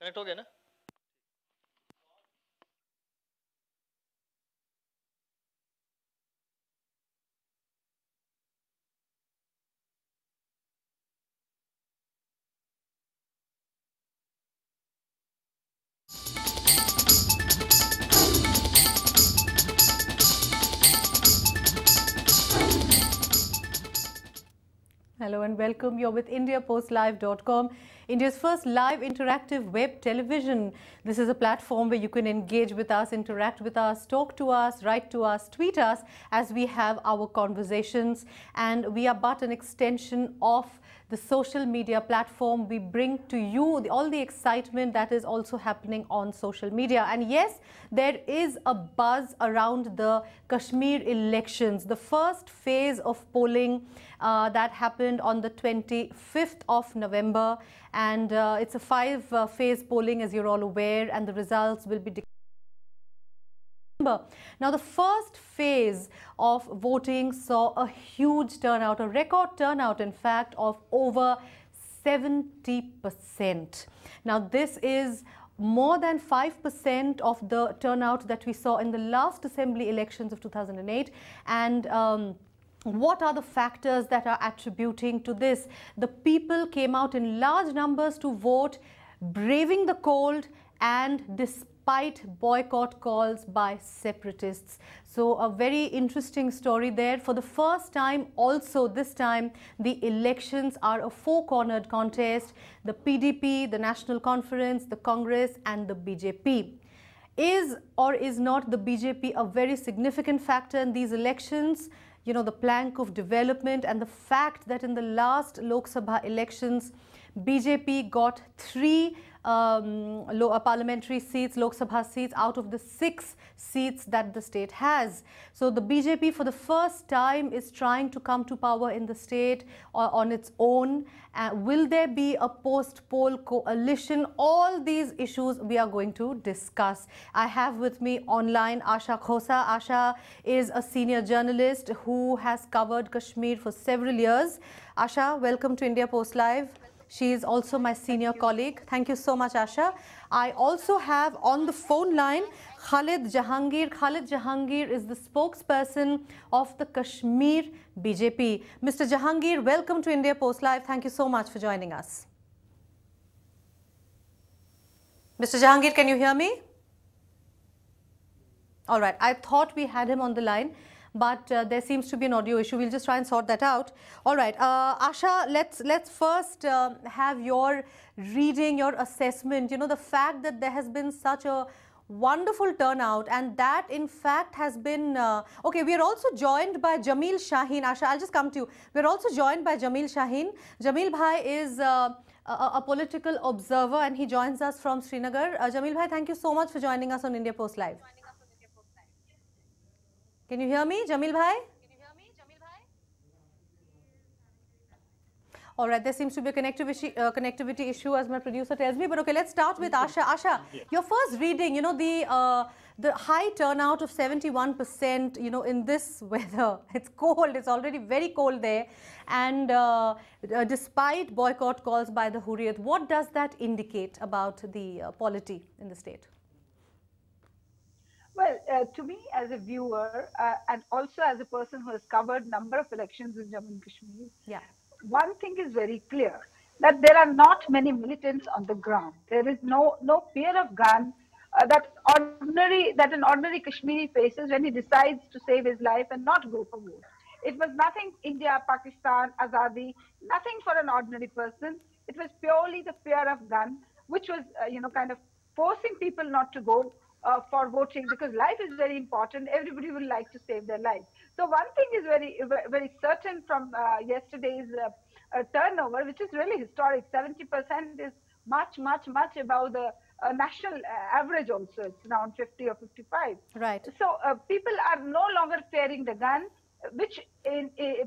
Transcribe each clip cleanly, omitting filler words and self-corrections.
Connect हो गया ना? Hello and welcome. You're with IndiaPostLive.com, India's first live interactive web television. This is a platform where you can engage with us, interact with us, talk to us, write to us, tweet us as we have our conversations. And we are but an extension of the social media platform. We bring to you all the excitement that is also happening on social media. And yes, there is a buzz around the Kashmir elections. The first phase of polling that happened on the 25th of November, and it's a five-phase polling, as you're all aware, and the results will be declared. Now, the first phase of voting saw a huge turnout, a record turnout, in fact, of over 70%. Now, this is more than 5% of the turnout that we saw in the last assembly elections of 2008. And what are the factors that are attributing to this? The people came out in large numbers to vote, braving the cold and despite boycott calls by separatists. So a very interesting story there. For the first time also this time, the elections are a four-cornered contest. The PDP, the National Conference, the Congress and the BJP. Is or is not the BJP a very significant factor in these elections? You know, the plank of development and the fact that in the last Lok Sabha elections, BJP got 3 parliamentary seats, Lok Sabha seats, out of the 6 seats that the state has. So the BJP for the first time is trying to come to power in the state on its own. Will there be a post-poll coalition? All these issues we are going to discuss. I have with me online Asha Khosa. Asha is a senior journalist who has covered Kashmir for several years. Asha, welcome to India Post Live. She is also my senior colleague. Thank you so much, Asha. I also have on the phone line Khalid Jahangir. Khalid Jahangir is the spokesperson of the Kashmir BJP. Mr. Jahangir, welcome to India Post Live. Thank you so much for joining us. Mr. Jahangir, can you hear me? All right. I thought we had him on the line, but there seems to be an audio issue. We'll just try and sort that out. All right, Asha, let's first have your reading, your assessment. You know, the fact that there has been such a wonderful turnout, and that in fact has been okay. We are also joined by Jamil Shaheen. Asha, I'll just come to you. We're also joined by Jamil Shaheen. Jamil Bhai is a political observer and he joins us from Srinagar. Jamil Bhai, thank you so much for joining us on India Post Live. Can you hear me, Jamil Bhai? All right, there seems to be a connectivity issue, as my producer tells me. But okay, let's start with Asha. Asha, your first reading, you know, the high turnout of 71%, you know, in this weather. It's cold, it's already very cold there. And despite boycott calls by the Hurriyat, what does that indicate about the polity in the state? Well, to me as a viewer and also as a person who has covered number of elections in Jammu and Kashmir, one thing is very clear, that there are not many militants on the ground. There is no fear of gun that an ordinary Kashmiri faces when he decides to save his life and not go for war. It was nothing India, Pakistan, Azadi, nothing for an ordinary person. It was purely the fear of gun, which was, kind of forcing people not to go for voting, because life is very important. Everybody would like to save their life. So one thing is very certain from yesterday's turnover, which is really historic. 70% is much above the national average also. It's around 50 or 55. Right. So people are no longer fearing the gun, which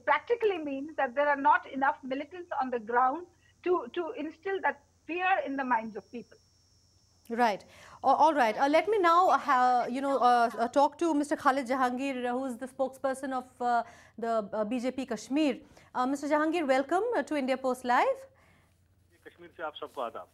practically means that there are not enough militants on the ground to instill that fear in the minds of people. Right. All right. Let me now, talk to Mr. Khalid Jahangir, who is the spokesperson of the BJP Kashmir. Mr. Jahangir, welcome to India Post Live. Kashmir se aap sabko aadab.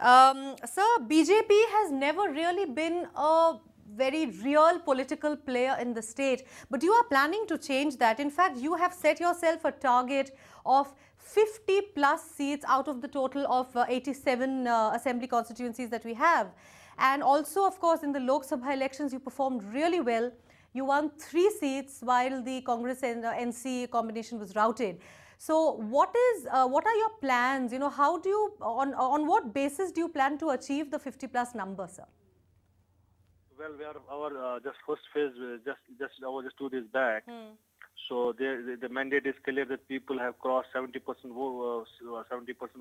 Sir, BJP has never really been a very real political player in the state, but you are planning to change that. In fact, you have set yourself a target of 50 plus seats out of the total of 87 assembly constituencies that we have. And also, of course, in the Lok Sabha elections, you performed really well. You won 3 seats while the Congress and NC combination was routed. So what are your plans? You know, how do you, on what basis do you plan to achieve the 50 plus number, sir? Well, we are our just first phase, just 2 days back. So the mandate is clear that people have crossed 70%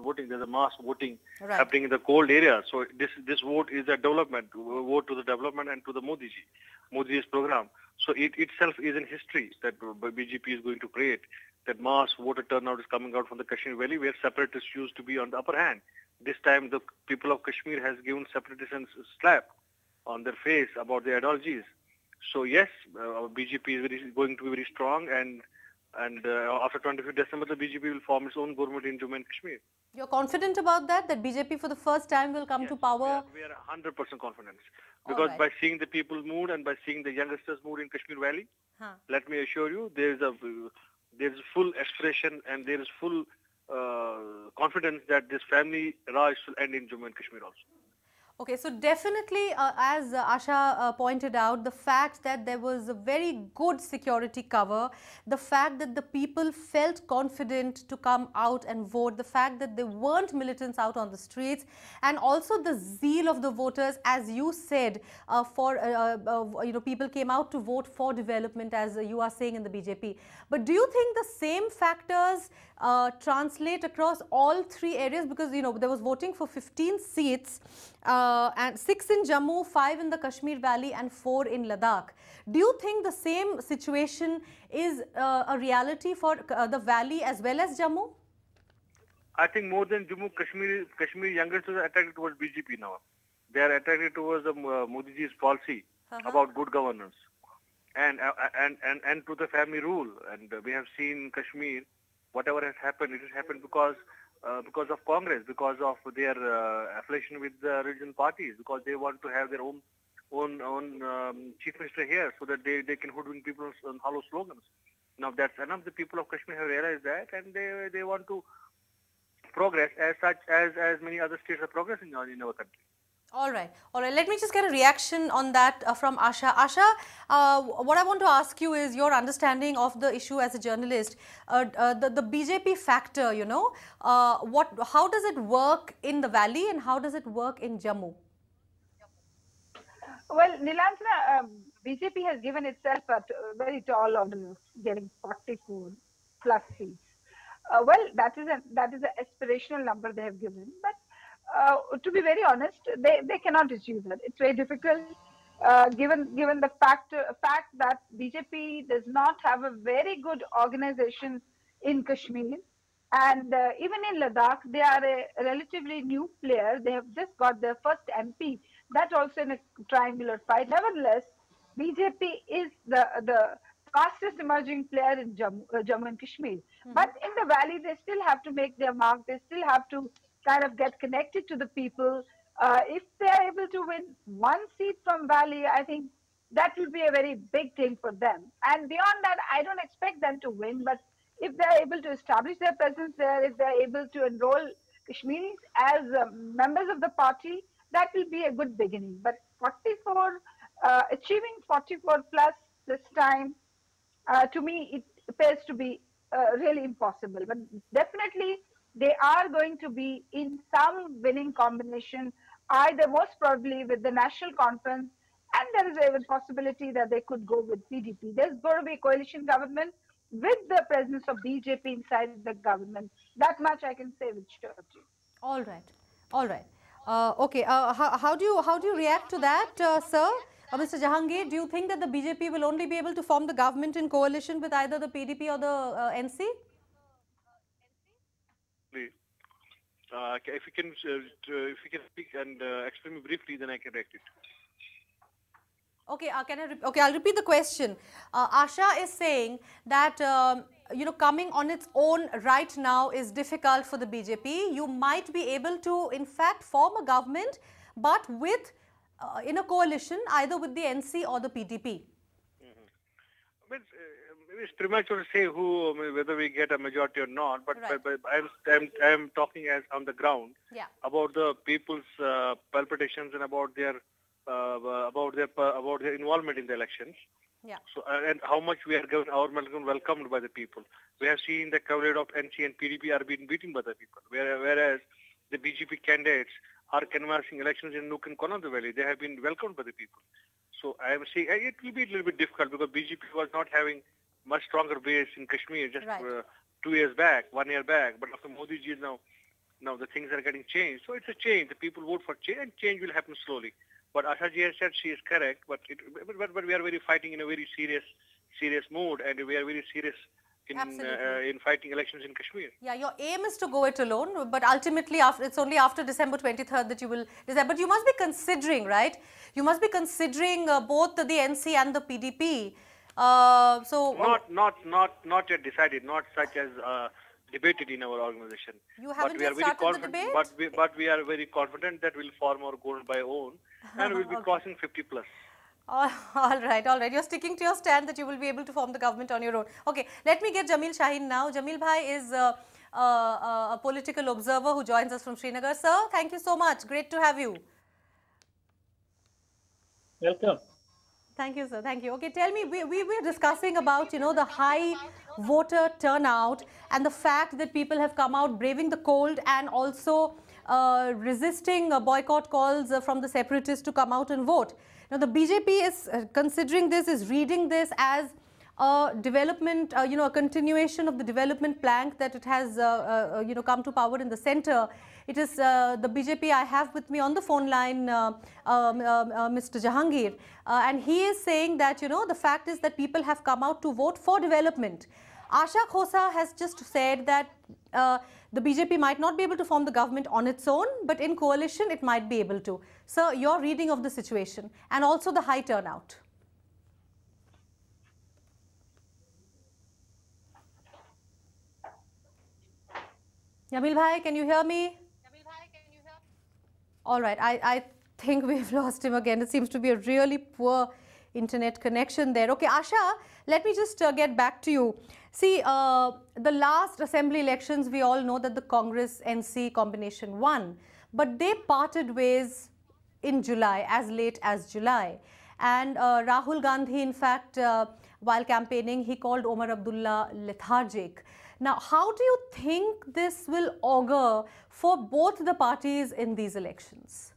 voting. There's a mass voting happening in the cold area. So this vote is a development, vote to the development and to the Modi's program. So it itself is in history that BJP is going to create. That mass voter turnout is coming out from the Kashmir Valley, where separatists used to be on the upper hand. This time, the people of Kashmir has given separatists a slap on their face about their ideologies. So yes, BJP is going to be very strong, and after 25th December, the BJP will form its own government in Jammu and Kashmir. You're confident about that? That BJP for the first time will come to power? We are 100% confident. Because by seeing the people's mood and by seeing the youngsters' mood in Kashmir Valley, let me assure you, there is full aspiration and there is full confidence that this family Raj will end in Jammu and Kashmir also. Okay, so definitely, as Asha pointed out, the fact that there was a very good security cover, the fact that the people felt confident to come out and vote, the fact that there weren't militants out on the streets, and also the zeal of the voters, as you said, people came out to vote for development, as you are saying in the BJP. But do you think the same factors translate across all 3 areas? Because, you know, there was voting for 15 seats, and 6 in Jammu, 5 in the Kashmir Valley and 4 in Ladakh. Do you think the same situation is a reality for the valley as well as Jammu? I think more than Jammu, Kashmir youngsters are attracted towards BJP now. They are attracted towards the Modi's policy about good governance and to the family rule. And we have seen Kashmir, whatever has happened, it has happened because of Congress, because of their affiliation with the regional parties, because they want to have their own chief minister here, so that they can hoodwink people on hollow slogans. Now that's enough. The people of Kashmir have realized that, and they want to progress as many other states are progressing in our country. All right. Let me just get a reaction on that from Asha. Asha, what I want to ask you is your understanding of the issue as a journalist. The BJP factor, you know, how does it work in the valley and how does it work in Jammu? Well, Nilanjana, BJP has given itself a very tall order of getting 44 plus seats. Well, that is an aspirational number they have given, but to be very honest, they cannot achieve that. It's very difficult, given the fact that BJP does not have a very good organization in Kashmir, and even in Ladakh, they are a relatively new player. They have just got their first MP, that also in a triangular fight. Nevertheless, BJP is the fastest emerging player in Jammu and Kashmir. But in the valley, they still have to make their mark. They still have to kind of get connected to the people. If they are able to win 1 seat from valley, I think that will be a very big thing for them. And beyond that, I don't expect them to win, but if they are able to establish their presence there, if they are able to enroll Kashmiris as members of the party, that will be a good beginning. But achieving 44 plus this time, to me, it appears to be really impossible. But definitely, they are going to be in some winning combination, either most probably with the National Conference, and there is a possibility that they could go with PDP. There's going to be a coalition government with the presence of BJP inside the government. That much I can say with surety. All right. Okay. How do you react to that, sir? Mr. Jahangir, do you think that the BJP will only be able to form the government in coalition with either the PDP or the NC? If you can speak and explain me briefly, then I can react it. Okay, I'll repeat the question. Asha is saying that coming on its own right now is difficult for the BJP. You might be able to, in fact, form a government, but with in a coalition either with the NC or the PDP. But it's premature to say whether we get a majority or not. But, right. but I'm talking as on the ground about the people's palpitations and about their involvement in the elections. Yeah. So and how much we are welcomed by the people. We have seen the coverage of NC and PDP are being beaten by the people, whereas the BJP candidates are canvassing elections in nook and corner of the valley. They have been welcomed by the people. So I am saying it will be a little bit difficult because BJP was not having much stronger base in Kashmir just 2 years back, 1 year back. But after Modi ji now the things are getting changed. So it's a change. The people vote for change, and change will happen slowly. But Asha ji has said she is correct. But we are very fighting in a very serious mood, and we are very serious in fighting elections in Kashmir. Yeah, your aim is to go it alone, but ultimately it's only after December 23rd that you will decide. But you must be considering, right? You must be considering both the NC and the PDP. Not yet decided, not such as debated in our organization. You haven't yet started the debate? But we are very confident that we'll form our goal by own, and we'll be crossing 50 plus. All right. You're sticking to your stand that you will be able to form the government on your own. Okay, let me get Jamil Shaheen now. Jamil bhai is a political observer who joins us from Srinagar. Sir, thank you so much. Great to have you. Welcome. Thank you, sir. Thank you. Okay, tell me, we were discussing about, the high voter turnout and the fact that people have come out braving the cold and also resisting boycott calls from the separatists to come out and vote. Now, the BJP is considering this, is reading this as a development, a continuation of the development plank that it has, come to power in the center. It is the BJP I have with me on the phone line, Mr. Jahangir, and he is saying that, the fact is that people have come out to vote for development. Asha Khosa has just said that the BJP might not be able to form the government on its own, but in coalition it might be able to. Sir, your reading of the situation and also the high turnout. Jamil bhai, can you hear me? All right, I think we've lost him again. It seems to be a really poor internet connection there. Okay, Asha, let me just get back to you. See, the last assembly elections, we all know that the Congress-NC combination won, but they parted ways in July, as late as July. And Rahul Gandhi, in fact, while campaigning, he called Omar Abdullah lethargic. Now, how do you think this will augur for both the parties in these elections?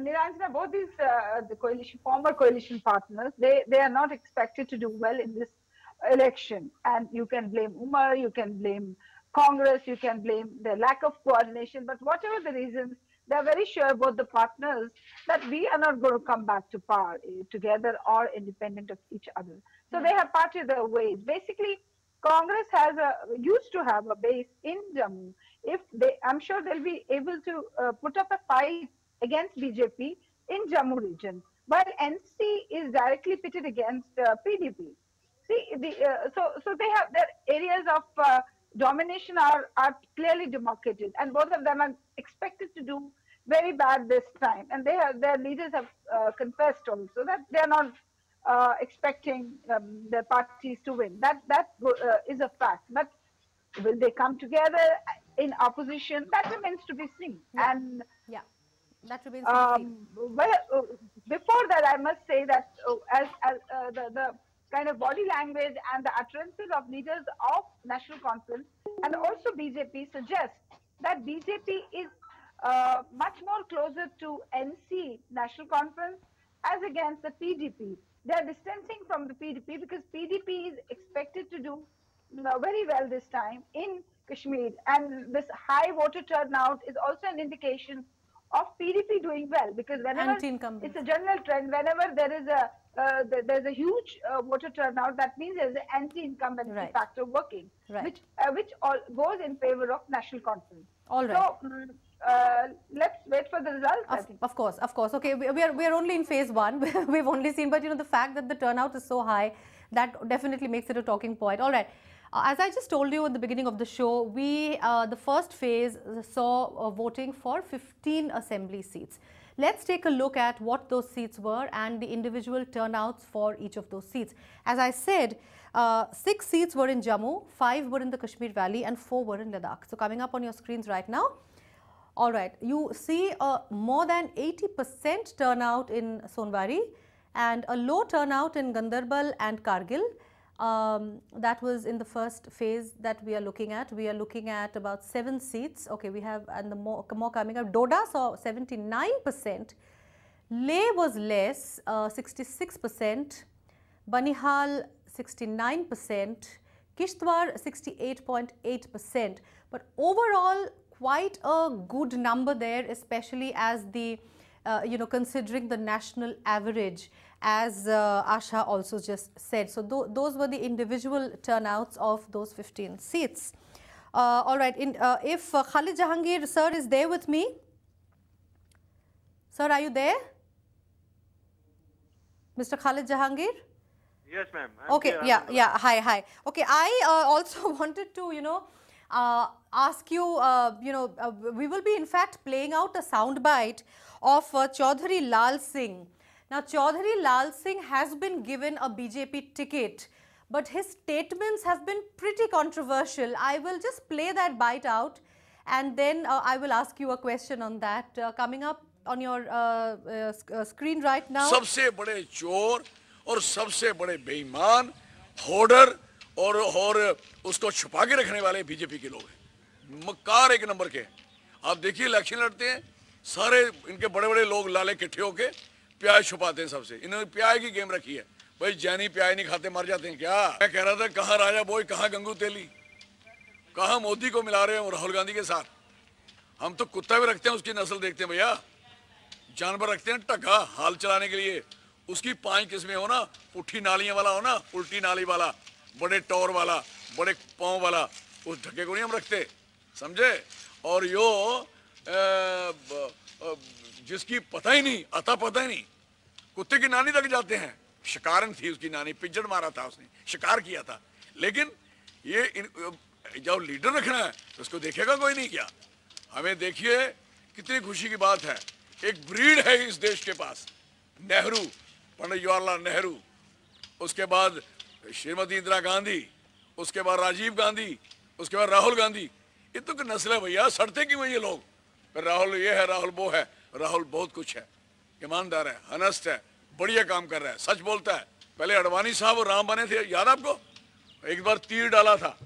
Niranjana, both these former coalition partners, they are not expected to do well in this election. And you can blame Umar, you can blame Congress, you can blame the lack of coordination. But whatever the reasons, they are very sure, both the partners, that we are not going to come back to power together or independent of each other. So they have parted their ways. Basically, Congress used to have a base in Jammu. I'm sure they'll be able to put up a fight against BJP in Jammu region, while NC is directly pitted against PDP. See, so they have their areas of domination are clearly demarcated, and both of them are expected to do very bad this time. And their leaders have confessed also that they are not expecting their parties to win. That is a fact. But will they come together in opposition? That remains to be seen. Yeah. And that remains to be seen. Well, before that, I must say that as the kind of body language and the utterances of leaders of National Conference and also BJP suggest that BJP is much more closer to NC National Conference as against the PDP. They are distancing from the PDP because PDP is expected to do very well this time in Kashmir, and this high voter turnout is also an indication of PDP doing well, because whenever it's a general trend, whenever there is there's a huge voter turnout, that means there's an anti-incumbency factor working, which all goes in favor of National Conference. All right. So let's wait for the results. I think. Of course. Okay, we are only in phase one. We've only seen, but the fact that the turnout is so high, that definitely makes it a talking point. All right. As I just told you at the beginning of the show, the first phase saw voting for 15 assembly seats. Let's take a look at what those seats were and the individual turnouts for each of those seats. As I said, 6 seats were in Jammu, 5 were in the Kashmir Valley and 4 were in Ladakh. So coming up on your screens right now. All right, you see more than 80% turnout in Sonbari and a low turnout in Gandarbal and Kargil. That was in the first phase that we are looking at. We are looking at about 7 seats. Okay, we have, and the more coming up. Doda saw 79%. Leh was less, 66%. Banihal 69%. Kishtwar 68.8%. But overall, quite a good number there, especially as the, considering the national average, as Asha also just said. So those were the individual turnouts of those 15 seats. All right, if Khalid Jahangir sir is there with me. Sir, are you there? Mr. Khalid Jahangir? Yes, ma'am. Okay, yeah, hi. Okay, I also wanted to, ask you, we will be in fact playing out a soundbite of Chaudhary Lal Singh. Now, Chaudhary Lal Singh has been given a BJP ticket, but his statements have been pretty controversial. I will just play that bite out and then I will ask you a question on that. Coming up on your screen right now. सबसे बड़े चोर और सबसे बड़े बेईमान, hoarder और उसको छुपा के रखने वाले बीजेपी के लोग हैं। मक्कार एक नंबर के। आप देखिए इलेक्शन लड़ते हैं, सारे इनके बड़े-बड़े लोग लाले इकट्ठे होके प्याज छुपाते हैं सबसे। इन्होंने प्याज की गेम रखी है। भाई जैनी प्याज नहीं खाते मर जाते हैं क्या? मैं कह रहा था कहाँ राजा बोई, कहाँ गंगू तेली, कहाँ मोदी को मिला रहे हैं राहुल गांधी के साथ। हम तो कुत्ता भी रखते हैं, उसकी नस्ल देखते हैं भैया। जानवर रखते हैं टका हाल चलाने के लिए, उसकी 5 किस्में हो ना, पुट्ठी नालियां वाला हो ना, उल्टी नाली वाला, बड़े टौर वाला, बड़े पाँव वाला, उस ढक्के को नहीं हम रखते, समझे? और यो जिसकी पता ही नहीं, अता पता ही नहीं, कुत्ते की नानी तक जाते हैं। शिकारन थी उसकी नानी, पिंजड़ मारा था उसने, शिकार किया था। लेकिन ये जब लीडर रखना है तो उसको देखेगा कोई नहीं क्या? हमें देखिए कितनी खुशी की बात है, एक ब्रीड है इस देश के पास। नेहरू, पंडित जवाहरलाल नेहरू, उसके बाद श्रीमती इंदिरा गांधी, उसके बाद राजीव गांधी, उसके बाद राहुल गांधी। ये तो नस्ल है भैया, सड़ते क्यों ये लोग? राहुल ये है, राहुल वो है। राहुल बहुत कुछ है, ईमानदार है, हनस्ट है, बढ़िया काम कर रहा है, सच बोलता है। पहले अडवाणी साहब राम बने थे, याद आपको? एक बार तीर डाला था,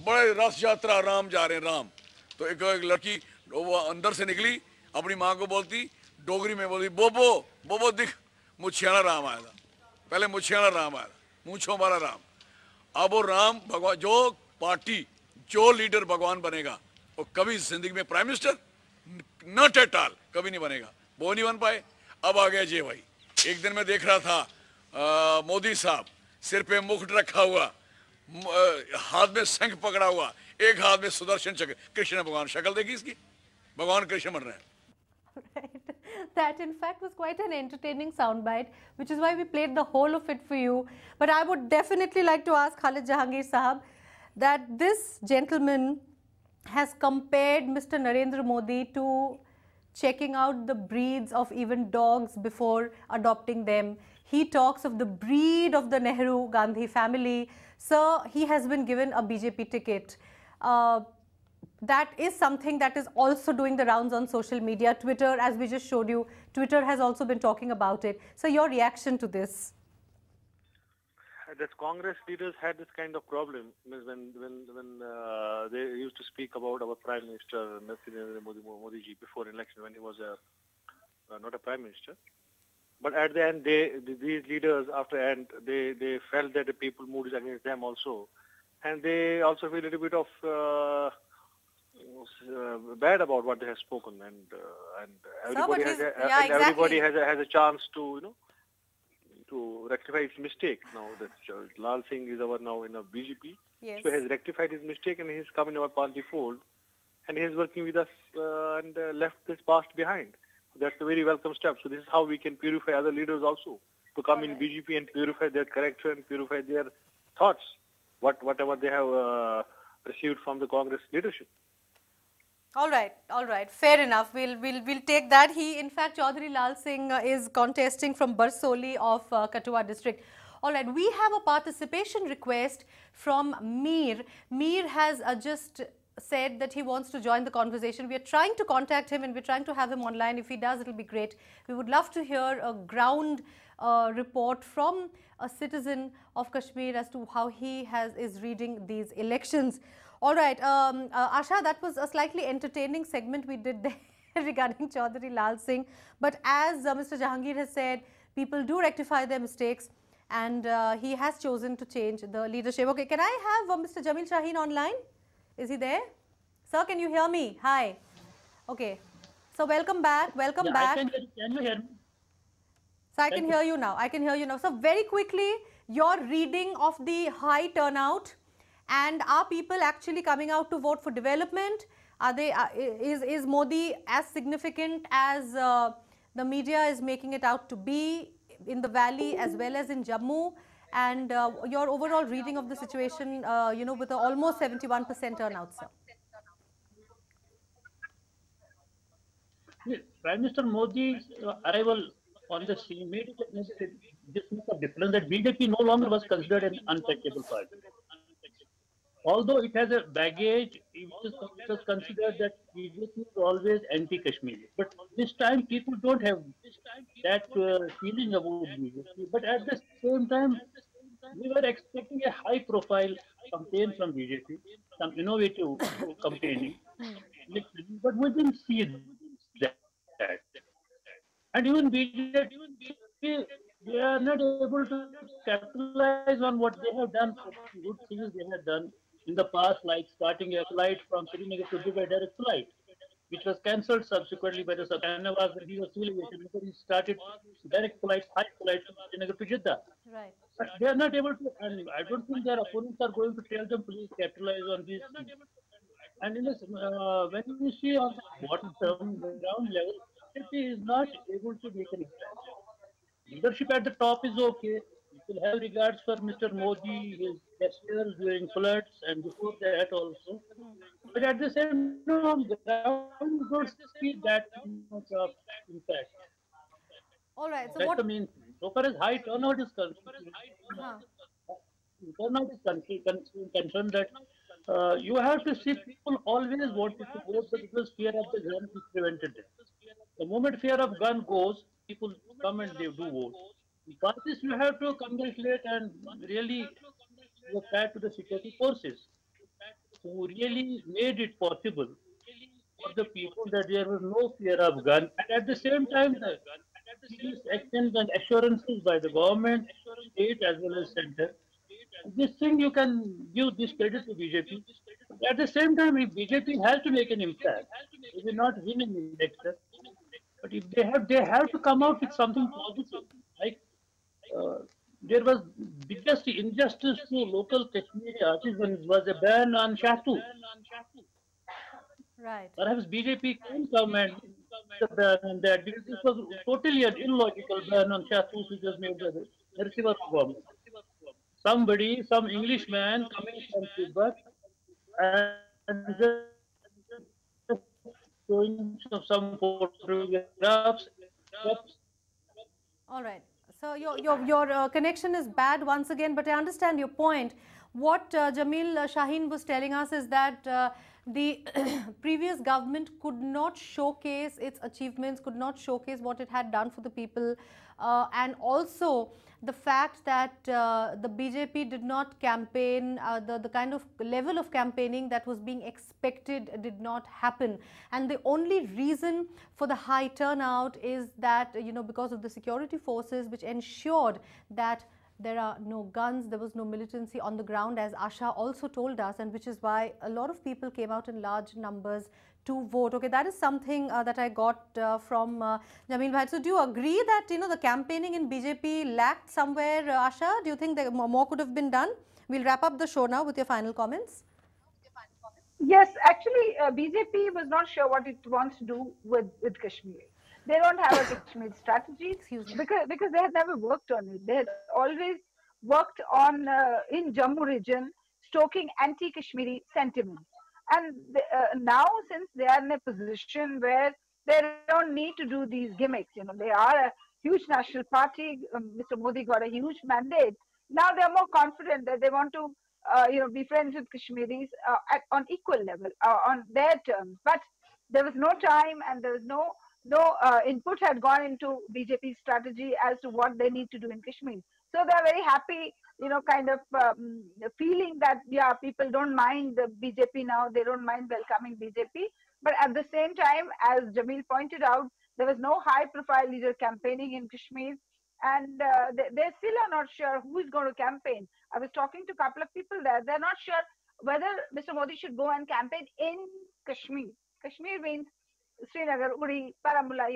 बड़े रथ यात्रा राम जा रहे हैं राम, तो एक लड़की वो अंदर से निकली, अपनी माँ को बोलती, डोगरी में बोलती, बोबो बोबो दिख, मुछियाना राम आया था। पहले मुछियाना राम आया था, मूंछों वाला राम। अब वो राम भगवान, जो पार्टी, जो लीडर भगवान बनेगा वो कभी जिंदगी में prime minister not at all कभी नहीं बनेगा, वो नहीं बन पाए। अब आ गया जय भाई। एक दिन मैं देख रहा था मोदी साहब सिर पे मुकुट रखा हुआ, हाथ में शंख पकड़ा हुआ, एक हाथ में सुदर्शन चक्र, कृष्ण भगवान। शक्ल देखी इसकी, भगवान कृष्ण बन रहे हैं। Right. That in fact was quite an entertaining soundbite, which is why we played the whole of it for you. But I would definitely like to ask Khalid Jahangir Sahab that this gentleman has compared Mr. Narendra Modi to checking out the breeds of even dogs before adopting them. He talks of the breed of the Nehru Gandhi family. So he has been given a BJP ticket. That is something that is also doing the rounds on social media. Twitter, as we just showed you, Twitter has also been talking about it. So your reaction to this? That Congress leaders had this kind of problem when they used to speak about our Prime Minister Modi ji before election, when he was not a Prime Minister. But at the end, these leaders after end they felt that the people mood is against them also, and they also feel a little bit of bad about what they have spoken, and everybody everybody has a chance to to rectify his mistake. Now that Lal Singh is now in a BJP, yes. So he has rectified his mistake and he has come in our party fold, and he is working with us and left this past behind. That's a very welcome step. So this is how we can purify other leaders also. to come in BJP and purify their character and purify their thoughts, whatever they have received from the Congress leadership. All right, fair enough. We'll take that. He, in fact, Chaudhary Lal Singh is contesting from Barsoli of Kathua district. All right, we have a participation request from Mir. Mir has just said that he wants to join the conversation. We are trying to contact him and we're trying to have him online. If he does, it'll be great. We would love to hear a ground report from a citizen of Kashmir as to how he is reading these elections. All right, Asha, that was a slightly entertaining segment we did there regarding Chaudhary Lal Singh. But as Mr. Jahangir has said, people do rectify their mistakes and he has chosen to change the leadership. Okay, can I have Mr. Jamil Shaheen online? Is he there? Sir, can you hear me? Hi. Okay. So welcome back. Welcome back. Can you hear me? So I can hear you now. I can hear you now. So very quickly, your reading of the high turnout. And are people actually coming out to vote for development? Are they? Is Modi as significant as the media is making it out to be in the valley as well as in Jammu? And your overall reading of the situation, with a almost 71% turnout, sir. Prime Minister Modi's arrival on the scene made this much of difference that BJP no longer was considered an untouchable party. Although it has a baggage, it was considered that BJP is always anti-Kashmiri. But this time people don't have that feeling about BJP. But at the same time, we were expecting a high-profile campaign from BJP, some innovative campaigning. But we didn't see that. And even BJP, they are not able to capitalize on what they have done, good things they have done in the past, like starting a flight from Srinagar to Dubai, direct flight, which was cancelled subsequently by the Nawaz when he was civil aviation. He started direct flights, high flights from Srinagar to Jeddah. Right. But they are not able to, and I don't think their opponents are going to tell them, please capitalize on these things. And in this, when you see on the bottom term, ground level, BJP is not able to make an impact. Leadership at the top is okay. People have regards for Mr. Modi, his gestures during floods and before that also. But at the same time, on the ground, you don't see that much of impact. All right. So that's what? the main thing. So far as high turnout is concerned, that you have to see people always wanted to vote, but it was fear of the gun which prevented it. The moment fear of gun goes, people come and they do vote. For this, you have to congratulate and really give back to the security forces who really made it possible for the people that there was no fear of gun. And at the same time, the actions and assurances by the government, state as well as center. This thing you can give this credit to BJP. At the same time, if BJP has to make an impact, they will not win an election. But if they have to come out with something positive. Like there was biggest injustice to local Kashmiri artisans was a ban on Shahtu. Right. Perhaps BJP can come and ban on that because this was totally an illogical ban on Shahtu which was made by the Narasimha government. Somebody, some Englishman coming from Tibet and just showing some photographs. All right. So your connection is bad once again, but I understand your point. What Jamil Shaheen was telling us is that the previous government could not showcase its achievements, could not showcase what it had done for the people, and also the fact that the BJP did not campaign, the kind of level of campaigning that was being expected did not happen. And the only reason for the high turnout is that, because of the security forces which ensured that there are no guns, there was no militancy on the ground, as Asha also told us, and which is why a lot of people came out in large numbers to vote. Okay, that is something that I got from Jamil Bhai. So do you agree that, the campaigning in BJP lacked somewhere, Asha? Do you think that more could have been done? We'll wrap up the show now with your final comments. Yes, actually, BJP was not sure what it wants to do with Kashmir. They don't have a Kashmir strategy Excuse me. because they had never worked on it. They had always worked on in Jammu region stoking anti-Kashmiri sentiments. And now, since they are in a position where they don't need to do these gimmicks, they are a huge national party. Mr. Modi got a huge mandate. Now they are more confident that they want to, be friends with Kashmiris on equal level, on their terms. But there was no time, and there was no input had gone into BJP's strategy as to what they need to do in Kashmir. So they are very happy, kind of feeling that, yeah, people don't mind the BJP now, they don't mind welcoming BJP. But at the same time, as Jamil pointed out, there was no high profile leader campaigning in Kashmir. And they still are not sure who is going to campaign. I was talking to a couple of people there. They're not sure whether Mr. Modi should go and campaign in Kashmir. Kashmir means Srinagar, Uri, Baramulla,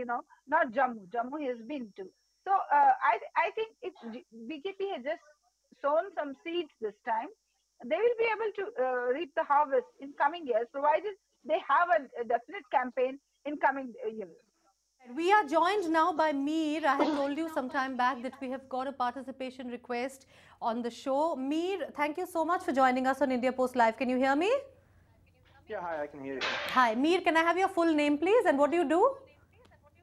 not Jammu. Jammu he has been to. So I think it's BJP has just sown some seeds this time. They will be able to reap the harvest in coming years, provided they have a definite campaign in coming years. We are joined now by Mir. I had told you some time back that we have got a participation request on the show. Mir, thank you so much for joining us on India Post Live. Can you hear me? Yeah, hi, I can hear you. Hi, Mir, can I have your full name, please? And what do you do?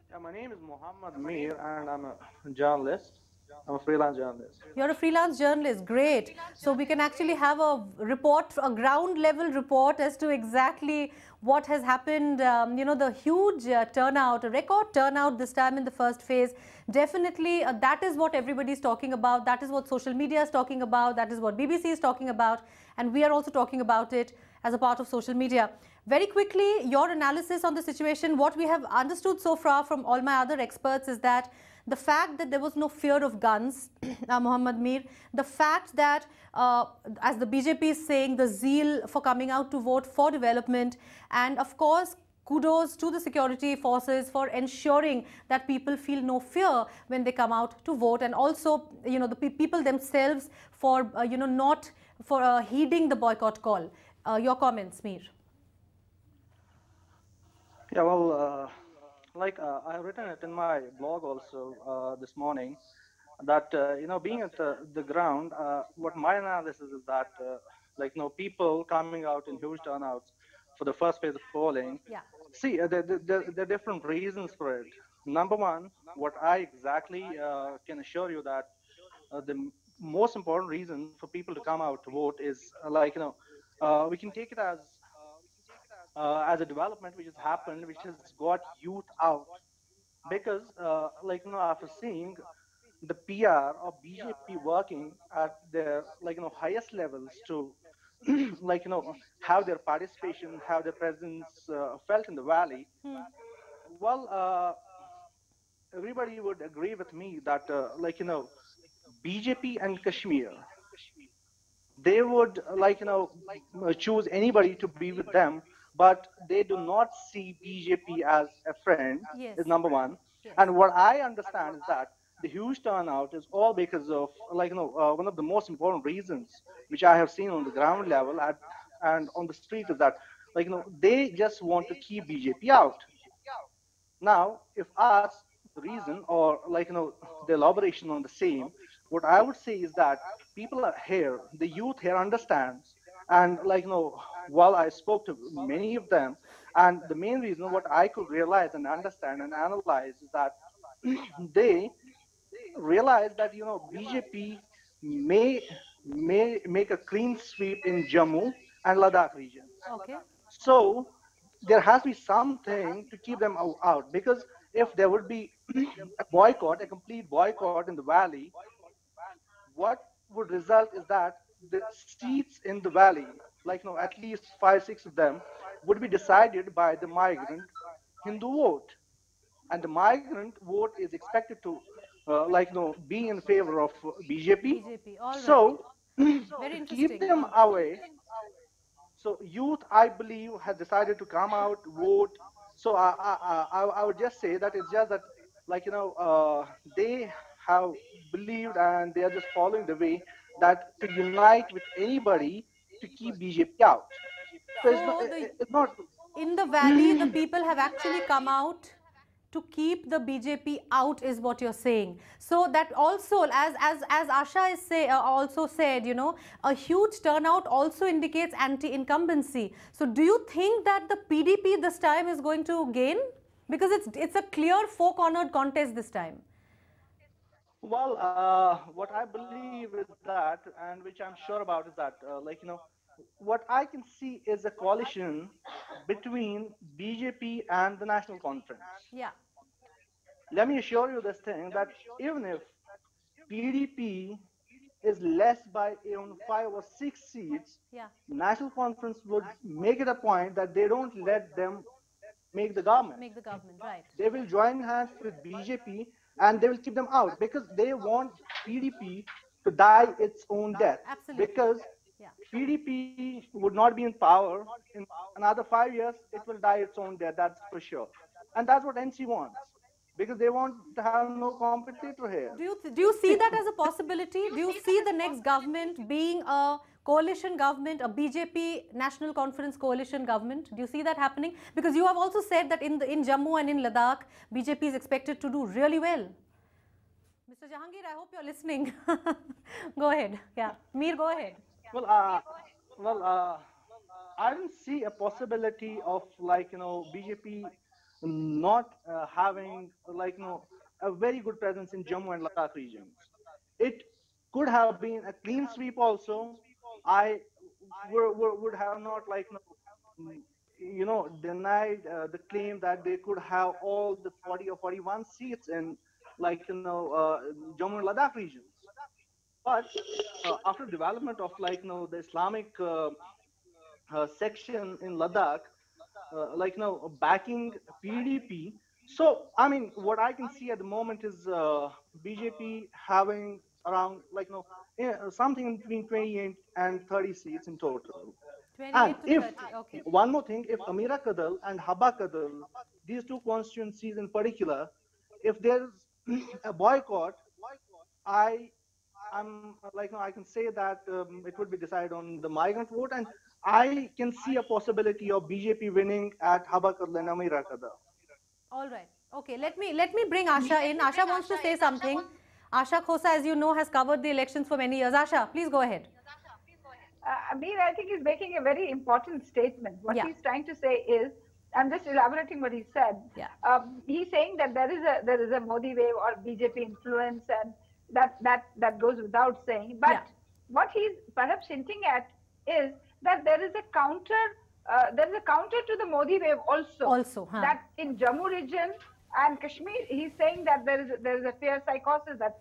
Yeah, my name is Muhammad Mir, and I'm a journalist. I'm a freelance journalist. You're a freelance journalist. Great. So we can actually have a report, a ground level report as to exactly what has happened. The huge turnout, a record turnout this time in the first phase. Definitely, that is what everybody's talking about. That is what social media is talking about. That is what BBC is talking about. And we are also talking about it as a part of social media. Very quickly, your analysis on the situation. What we have understood so far from all my other experts is that the fact that there was no fear of guns, Muhammad Mir, the fact that, as the BJP is saying, the zeal for coming out to vote for development, and of course, kudos to the security forces for ensuring that people feel no fear when they come out to vote, and also, the people themselves for, not for heeding the boycott call. Your comments, Mir. Yeah, well, I have written it in my blog also this morning that, being at the ground, what my analysis is that, people coming out in huge turnouts for the first phase of polling, yeah. See, there are different reasons for it. Number one, what I exactly can assure you that the most important reason for people to come out to vote is we can take it as a development which has happened, which has got youth out. Because, after seeing the PR of BJP working at their, highest levels to, have their participation, have their presence felt in the valley, well, everybody would agree with me that, BJP and Kashmir, they would choose anybody to be with them, but they do not see BJP as a friend. Yes. Is number one. Yes. And what I understand is that the huge turnout is all because of one of the most important reasons which I have seen on the ground level and on the street is that they just want to keep BJP out. Now, if asked the reason or the elaboration on the same, what I would say is that people are here, the youth here understands, and while I spoke to many of them, and the main reason what I could realize and understand and analyze is that they realize that BJP may make a clean sweep in Jammu and Ladakh regions. Okay. So there has to be something to keep them out, because if there would be a boycott, a complete boycott in the valley, what would result is that the seats in the valley, at least 5-6 of them, would be decided by the migrant Hindu vote, and the migrant vote is expected to be in favor of BJP. BJP. All right. So Very to keep interesting. them away, so youth, I believe, has decided to come out, vote. So I would just say that it's just that, they have believed and they are just following the way that to unite with anybody to keep BJP out. So it's not. In the valley, the people have actually come out to keep the BJP out, is what you're saying. So that also, as Asha is also said, you know, a huge turnout also indicates anti-incumbency. So do you think that the PDP this time is going to gain? Because it's a clear four-cornered contest this time. Well, what I believe is that, and which I'm sure about, is that, what I can see is a coalition between BJP and the National Conference. Yeah. Let me assure you this thing, that even if PDP is less by even 5 or 6 seats, Yeah. National Conference would make it a point that they don't let them make the government. Make the government, right. They will join hands with BJP and they will keep them out because they want PDP to die its own death. Absolutely. Because yeah. PDP would not be in power in another 5 years, it will die its own death, that's for sure. And that's what NC wants, because they want to have no competitor here. Do you see that as a possibility? Do you see the next government being a coalition government, a BJP National Conference coalition government? Do you see that happening? Because you have also said that in Jammu and in Ladakh, BJP is expected to do really well. Mr. Jahangir, I hope you're listening. Go ahead. Yeah, Mir, go ahead. Well, I don't see a possibility of BJP not having a very good presence in Jammu and Ladakh regions. It could have been a clean sweep also. I would have not denied the claim that they could have all the 40 or 41 seats in Jammu and Ladakh regions. But after development of the Islamic section in Ladakh, backing PDP. So I mean, what I can see at the moment is BJP having around something between 28 and 30 seats in total. 28 and to if 30. Okay. one more thing, if Amira Kadal and Haba Kadal, these two constituencies in particular, if there's a boycott, I can say that it would be decided on the migrant vote, and I can see a possibility of BJP winning at Habakadal and Amira Kadal. All right. Okay. Let me bring Asha in. Asha wants to say something. Asha Khosa, as you know, has covered the elections for many years. Asha, please go ahead. Amir, I think he's making a very important statement. What he's trying to say is, I'm just elaborating what he said. Yeah. He's saying that there is a Modi wave or BJP influence, and that goes without saying. But what he's perhaps hinting at is that there is a counter to the Modi wave also. That in Jammu region and Kashmir, he's saying that there is a fear psychosis that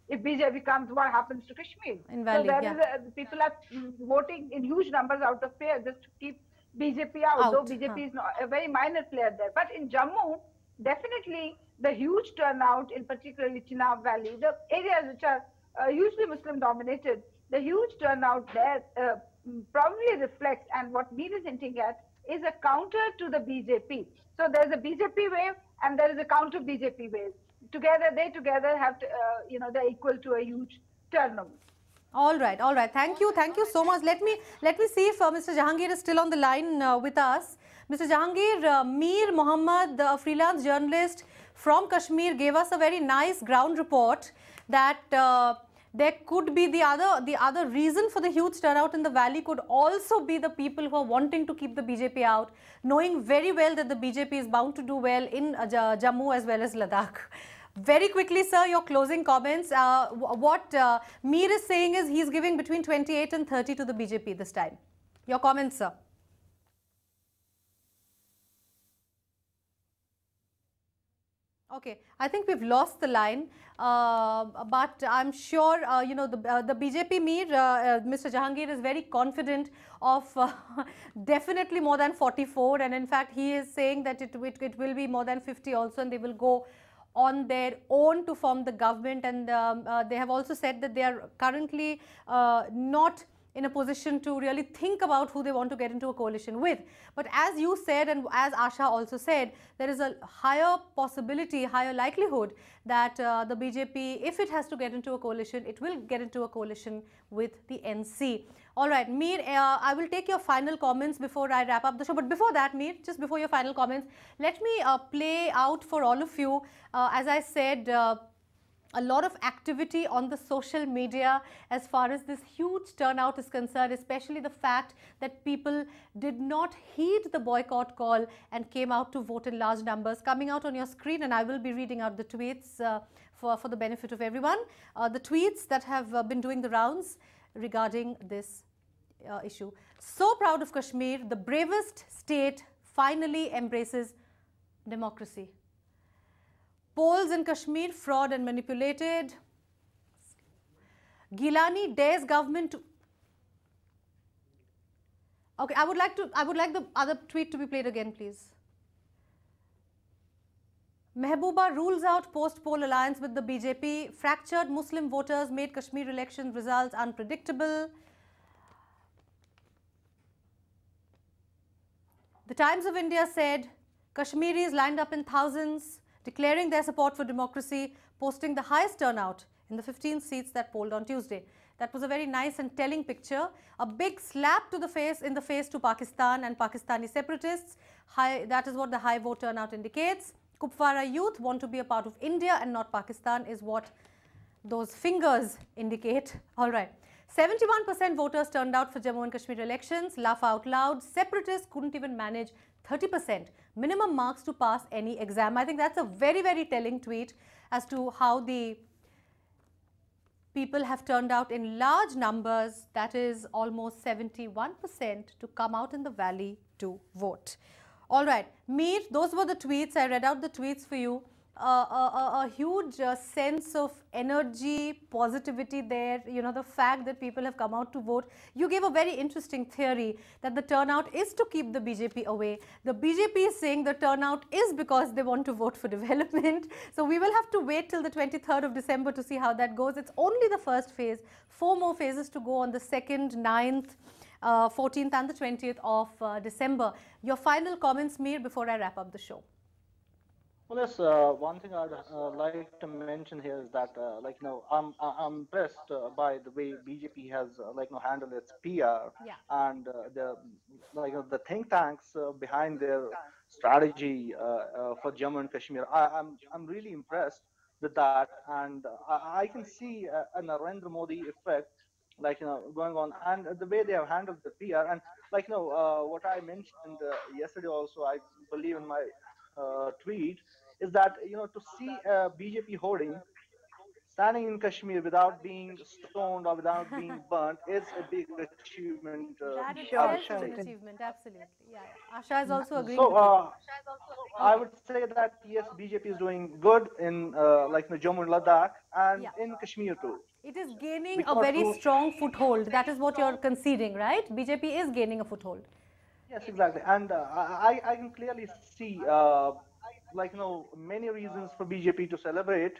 if BJP comes, what happens to Kashmir? Invalid, so people are voting in huge numbers out of fear just to keep BJP out. Though BJP is not a very minor player there. But in Jammu, definitely the huge turnout, in particularly Chenab Valley, the areas which are hugely Muslim dominated, the huge turnout there probably reflects, and what Mir is hinting at, is a counter to the BJP. So there's a BJP wave and there is a counter BJP wave. They together have to, they're equal to a huge turnout. All right. Thank you so much. Let me see if Mr. Jahangir is still on the line with us. Mr. Jahangir, Mir Mohammed, a freelance journalist from Kashmir, gave us a very nice ground report that there could be the other reason for the huge turnout in the valley could also be the people who are wanting to keep the BJP out, knowing very well that the BJP is bound to do well in Jammu as well as Ladakh. Very quickly, sir, your closing comments. What Mir is saying is he's giving between 28 and 30 to the BJP this time. Your comments, sir. Okay, I think we've lost the line, but I'm sure, the BJP Mir, Mr. Jahangir is very confident of definitely more than 44, and in fact, he is saying that it will be more than 50 also, and they will go on their own to form the government, and they have also said that they are currently not in a position to really think about who they want to get into a coalition with. But as you said, and as Asha also said, there is a higher possibility, higher likelihood that the BJP, if it has to get into a coalition, it will get into a coalition with the NC. All right, Mir, I will take your final comments before I wrap up the show. But before that, Mir, just before your final comments, let me play out for all of you, as I said, a lot of activity on the social media as far as this huge turnout is concerned, especially the fact that people did not heed the boycott call and came out to vote in large numbers. Coming out on your screen, and I will be reading out the tweets for the benefit of everyone, the tweets that have been doing the rounds regarding this issue. So proud of Kashmir, the bravest state finally embraces democracy. Polls in Kashmir, fraud and manipulated. Gilani dares government to... Okay, I would like the other tweet to be played again, please. Mehbooba rules out post-poll alliance with the BJP. Fractured Muslim voters made Kashmir election results unpredictable. The Times of India said Kashmiris lined up in thousands, declaring their support for democracy, posting the highest turnout in the 15 seats that polled on Tuesday. That was a very nice and telling picture. A big slap to the face to Pakistan and Pakistani separatists. That is what the high vote turnout indicates. Kupwara youth want to be a part of India and not Pakistan is what those fingers indicate. All right. 71% voters turned out for Jammu and Kashmir elections. Laugh out loud. Separatists couldn't even manage 30% minimum marks to pass any exam. I think that's a very, very telling tweet as to how the people have turned out in large numbers, that is almost 71%, to come out in the valley to vote. All right, Mir, those were the tweets. I read out the tweets for you. A huge sense of energy, positivity there, you know, the fact that people have come out to vote. You gave a very interesting theory that the turnout is to keep the BJP away. The BJP is saying the turnout is because they want to vote for development. So we will have to wait till the 23rd of December to see how that goes. It's only the first phase. 4 more phases to go on the 2nd, 9th, 14th and the 20th of December. Your final comments, Mir, before I wrap up the show. Well, yes, one thing I'd like to mention here is that, I'm impressed by the way BJP has, handled its PR and the think tanks behind their strategy for Jammu and Kashmir. I'm really impressed with that, and I can see a Narendra Modi effect, going on, and the way they have handled the PR, and what I mentioned yesterday also, I believe in my tweet, is that to see a BJP hoarding standing in Kashmir without being stoned or without being burnt is a big achievement. That itself is an achievement, absolutely. Yeah, Asha is also agreeing. So I would say that yes, BJP is doing good in Jammu and Ladakh and in Kashmir too. It is gaining a very strong foothold. That is what you're conceding, right? BJP is gaining a foothold. Yes, exactly, and I can clearly see many reasons for BJP to celebrate.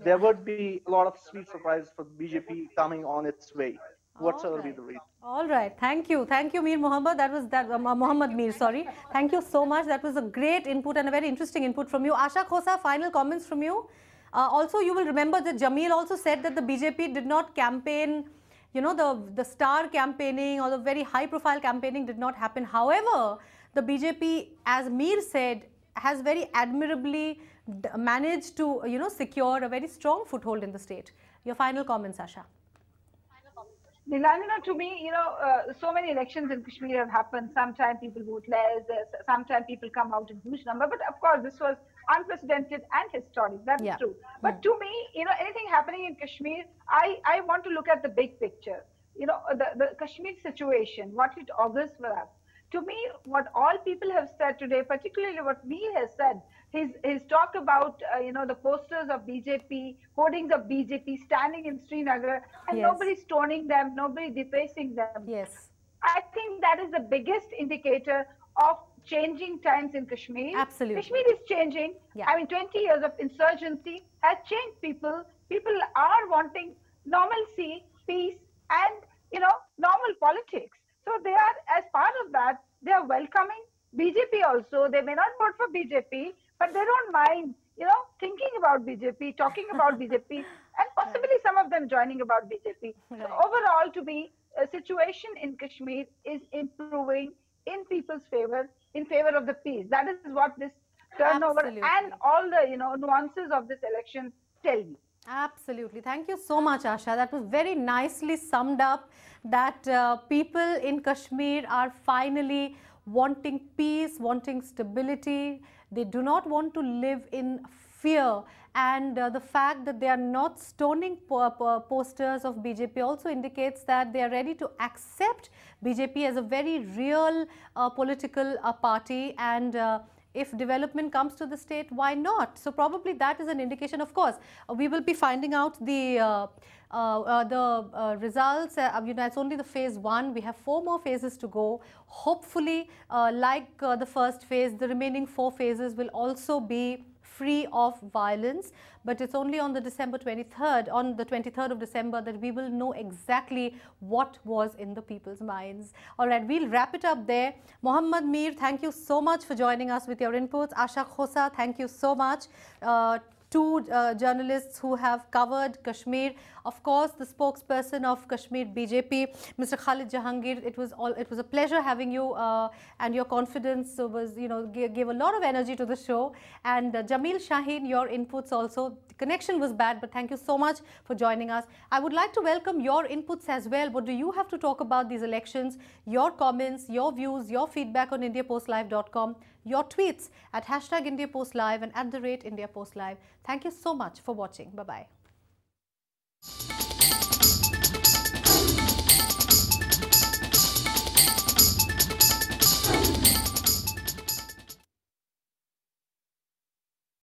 There would be a lot of sweet surprises for BJP coming on its way, whatsoever be the reason. All right, thank you, Mir Mohammed. That was Mohammed Mir. Sorry, thank you so much. That was a great input and a very interesting input from you. Asha Khosa, final comments from you. Also, you will remember that Jamil also said that the BJP did not campaign. You know, the star campaigning or the very high-profile campaigning did not happen. However, the BJP, as Mir said, has very admirably managed to, secure a very strong foothold in the state. Your final comments, Asha. Nilanjana, to me, so many elections in Kashmir have happened. Sometimes people vote less, sometimes people come out in huge number. But of course, this was unprecedented and historic. That's true. But to me, anything happening in Kashmir, I want to look at the big picture. The Kashmir situation, what it augurs for us. To me, what all people have said today, particularly what Mir has said, his talk about, the posters of BJP, hoardings of BJP standing in Srinagar, and nobody stoning them, nobody defacing them. Yes. I think that is the biggest indicator of changing times in Kashmir. Absolutely. Kashmir is changing. Yeah. I mean, 20 years of insurgency has changed people. People are wanting normalcy, peace, and, normal politics. So they are, as part of that, they are welcoming BJP also. They may not vote for BJP, but they don't mind, thinking about BJP, talking about BJP, and possibly some of them joining about BJP. So overall, to me, a situation in Kashmir is improving in people's favor, in favor of the peace. That is what this turnover and all the nuances of this election tell me. Absolutely. Thank you so much, Asha. That was very nicely summed up, that people in Kashmir are finally wanting peace, wanting stability. They do not want to live in fear, and the fact that they are not stoning posters of BJP also indicates that they are ready to accept BJP as a very real political party, and if development comes to the state, why not? So probably that is an indication. Of course, we will be finding out the results. It's only the phase 1. We have 4 more phases to go. Hopefully, like the first phase, the remaining 4 phases will also be free of violence, but it's only on the December 23rd, on the 23rd of December, that we will know exactly what was in the people's minds. All right, we'll wrap it up there. Mohammad Mir, thank you so much for joining us with your inputs. Asha Khosa, thank you so much. 2 journalists who have covered Kashmir. Of course, the spokesperson of Kashmir BJP, Mr. Khalid Jahangir. It was a pleasure having you, and your confidence was, gave a lot of energy to the show. And Jamil Shaheen, your inputs also. The connection was bad, but thank you so much for joining us. I would like to welcome your inputs as well. What do you have to talk about these elections? Your comments, your views, your feedback on IndiaPostLive.com. Your tweets at #IndiaPostLive and @IndiaPostLive. Thank you so much for watching. Bye-bye.